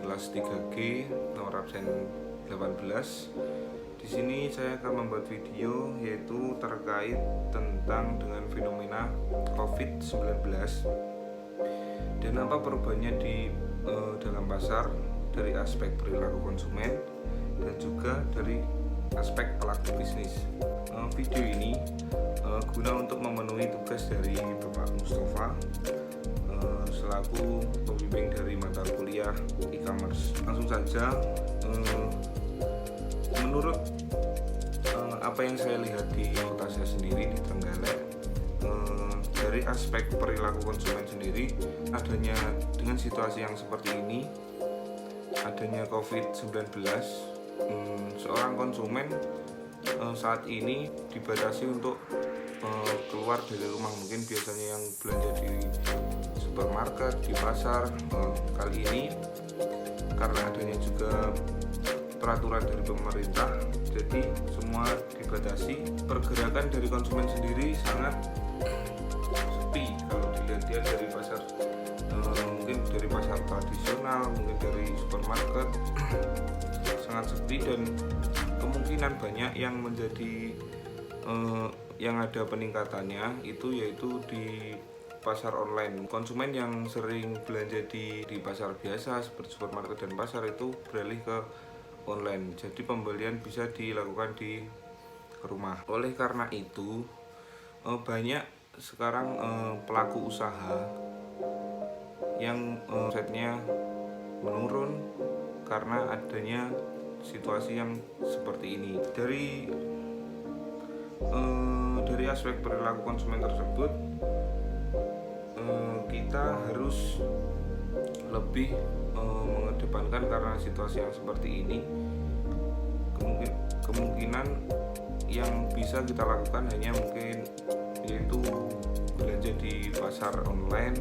kelas 3G nomor absen 18. Di sini saya akan membuat video yaitu terkait tentang dengan fenomena COVID-19 dan apa perubahannya di dalam pasar dari aspek perilaku konsumen dan juga dari aspek pelaku bisnis. Video ini guna untuk memenuhi tugas dari Bapak Mustafa selaku pembimbing dari mata kuliah e-commerce. Langsung saja, menurut apa yang saya lihat di kota saya sendiri di Trenggalek, dari aspek perilaku konsumen sendiri, adanya dengan situasi yang seperti ini, adanya COVID-19, seorang konsumen saat ini dibatasi untuk keluar dari rumah. Mungkin biasanya yang belanja di supermarket, di pasar, kali ini karena adanya juga peraturan dari pemerintah, jadi semua dibatasi. Pergerakan dari konsumen sendiri sangat sepi kalau dilihat dari pasar, mungkin dari pasar tradisional, mungkin dari supermarket sangat sepi, dan kemungkinan banyak yang menjadi yang ada peningkatannya itu yaitu di pasar online. Konsumen yang sering belanja di pasar biasa seperti supermarket dan pasar itu beralih ke online, jadi pembelian bisa dilakukan di rumah. Oleh karena itu banyak sekarang pelaku usaha yang omsetnya menurun karena adanya situasi yang seperti ini. Dari aspek perilaku konsumen tersebut, kita harus lebih mengedepankan, karena situasi yang seperti ini kemungkinan yang bisa kita lakukan hanya mungkin yaitu belanja di pasar online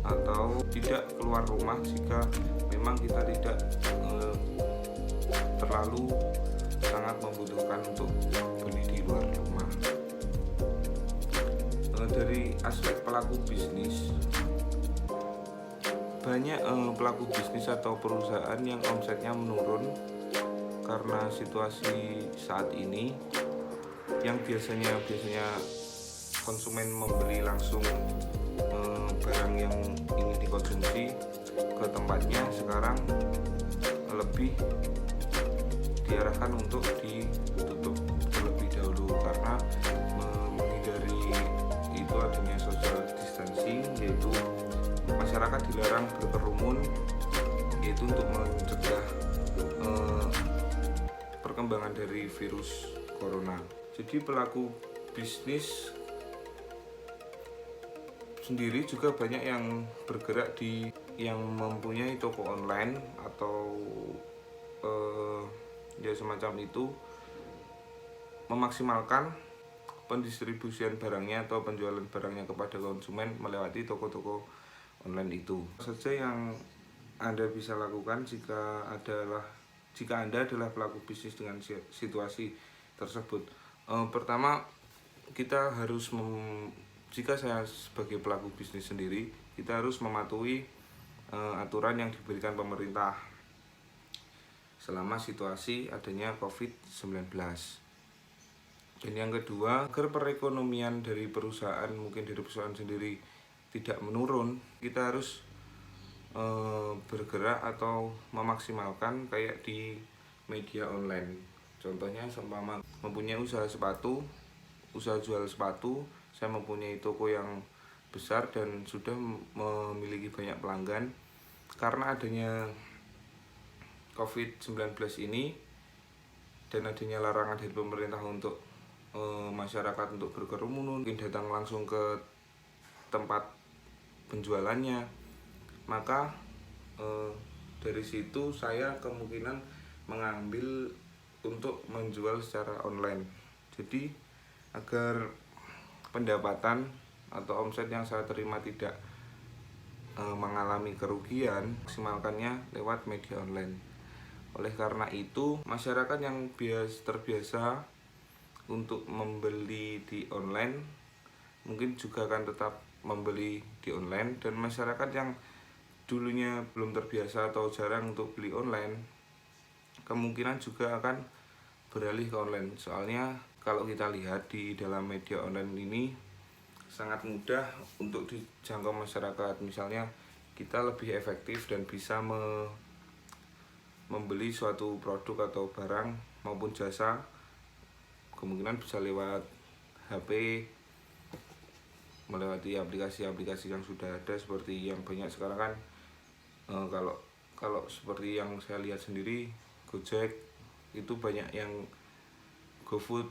atau tidak keluar rumah jika memang kita tidak terlalu sangat membutuhkan untuk beli di luar rumah. Dari aspek pelaku bisnis, banyak pelaku bisnis atau perusahaan yang omsetnya menurun karena situasi saat ini, yang biasanya konsumen membeli langsung barang yang ingin dikonsumsi ke tempatnya, sekarang lebih diarahkan untuk ditutup terlebih dahulu karena menghindari itu adanya social distancing, yaitu masyarakat dilarang berkerumun, yaitu untuk mencegah perkembangan dari virus corona. Jadi pelaku bisnis sendiri juga banyak yang bergerak yang mempunyai toko online atau ya semacam itu, memaksimalkan pendistribusian barangnya atau penjualan barangnya kepada konsumen melewati toko-toko online itu. Saja yang Anda bisa lakukan jika Anda adalah pelaku bisnis dengan situasi tersebut. Pertama, kita harus jika saya sebagai pelaku bisnis sendiri, kita harus mematuhi aturan yang diberikan pemerintah selama situasi adanya COVID-19. Dan yang kedua, agar perekonomian dari perusahaan, mungkin dari perusahaan sendiri tidak menurun, kita harus bergerak atau memaksimalkan kayak di media online. Contohnya seumpama mempunyai usaha jual sepatu, saya mempunyai toko yang besar dan sudah memiliki banyak pelanggan. Karena adanya COVID-19 ini dan adanya larangan dari pemerintah untuk masyarakat untuk berkerumun, mungkin datang langsung ke tempat penjualannya, maka dari situ saya kemungkinan mengambil untuk menjual secara online. Jadi agar pendapatan atau omset yang saya terima tidak mengalami kerugian, maksimalkannya lewat media online. Oleh karena itu, masyarakat yang terbiasa untuk membeli di online mungkin juga akan tetap membeli di online, dan masyarakat yang dulunya belum terbiasa atau jarang untuk beli online, kemungkinan juga akan beralih ke online. Soalnya kalau kita lihat di dalam media online ini sangat mudah untuk dijangkau masyarakat. Misalnya kita lebih efektif dan bisa membeli suatu produk atau barang maupun jasa, kemungkinan bisa lewat HP, melewati aplikasi-aplikasi yang sudah ada seperti yang banyak sekarang kan. Kalau seperti yang saya lihat sendiri, Gojek itu banyak yang GoFood,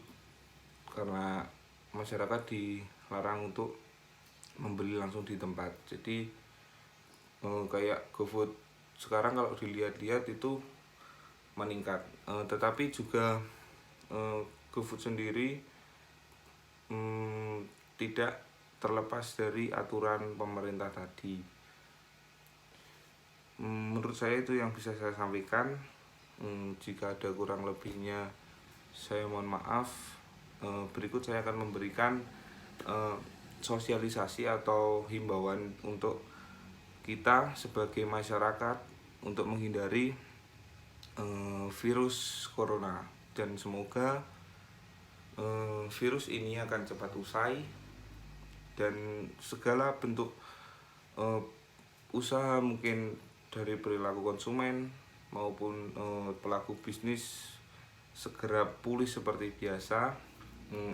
karena masyarakat dilarang untuk membeli langsung di tempat. Jadi kayak GoFood sekarang kalau dilihat-lihat itu meningkat. Tetapi juga GoFood sendiri tidak terlepas dari aturan pemerintah tadi. Menurut saya itu yang bisa saya sampaikan. Jika ada kurang lebihnya saya mohon maaf. Berikut saya akan memberikan sosialisasi atau himbauan untuk kita sebagai masyarakat untuk menghindari virus corona, dan semoga virus ini akan cepat usai dan segala bentuk usaha mungkin dari perilaku konsumen maupun pelaku bisnis segera pulih seperti biasa,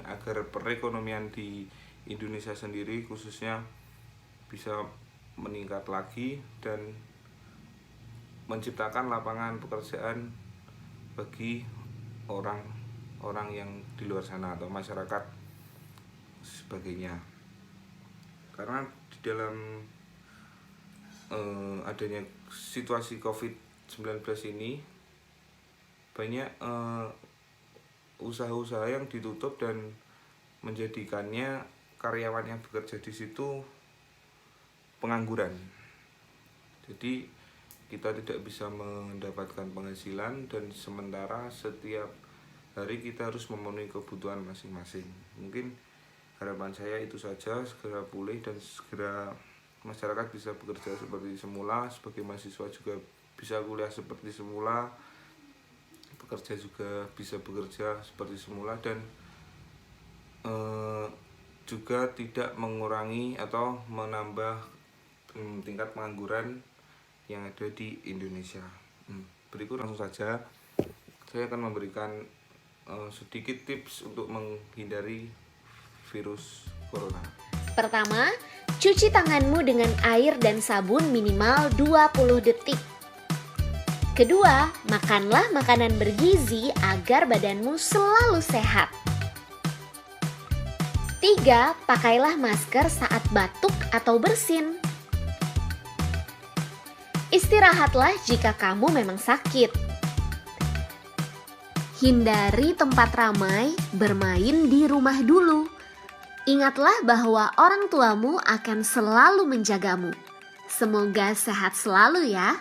agar perekonomian di Indonesia sendiri khususnya bisa meningkat lagi dan menciptakan lapangan pekerjaan bagi orang-orang yang di luar sana atau masyarakat sebagainya. Karena di dalam adanya situasi COVID-19 ini banyak usaha-usaha yang ditutup dan menjadikannya karyawan yang bekerja di situ pengangguran. Jadi kita tidak bisa mendapatkan penghasilan dan sementara setiap hari kita harus memenuhi kebutuhan masing-masing. Mungkin harapan saya itu saja, segera pulih dan segera masyarakat bisa bekerja seperti semula, sebagai mahasiswa juga bisa kuliah seperti semula, pekerja juga bisa bekerja seperti semula, dan juga tidak mengurangi atau menambah tingkat pengangguran yang ada di Indonesia. Berikut langsung saja saya akan memberikan sedikit tips untuk menghindari virus corona. Pertama, cuci tanganmu dengan air dan sabun minimal 20 detik. Kedua, makanlah makanan bergizi agar badanmu selalu sehat. 3. Pakailah masker saat batuk atau bersin. Istirahatlah jika kamu memang sakit. Hindari tempat ramai, bermain di rumah dulu. Ingatlah bahwa orang tuamu akan selalu menjagamu. Semoga sehat selalu ya.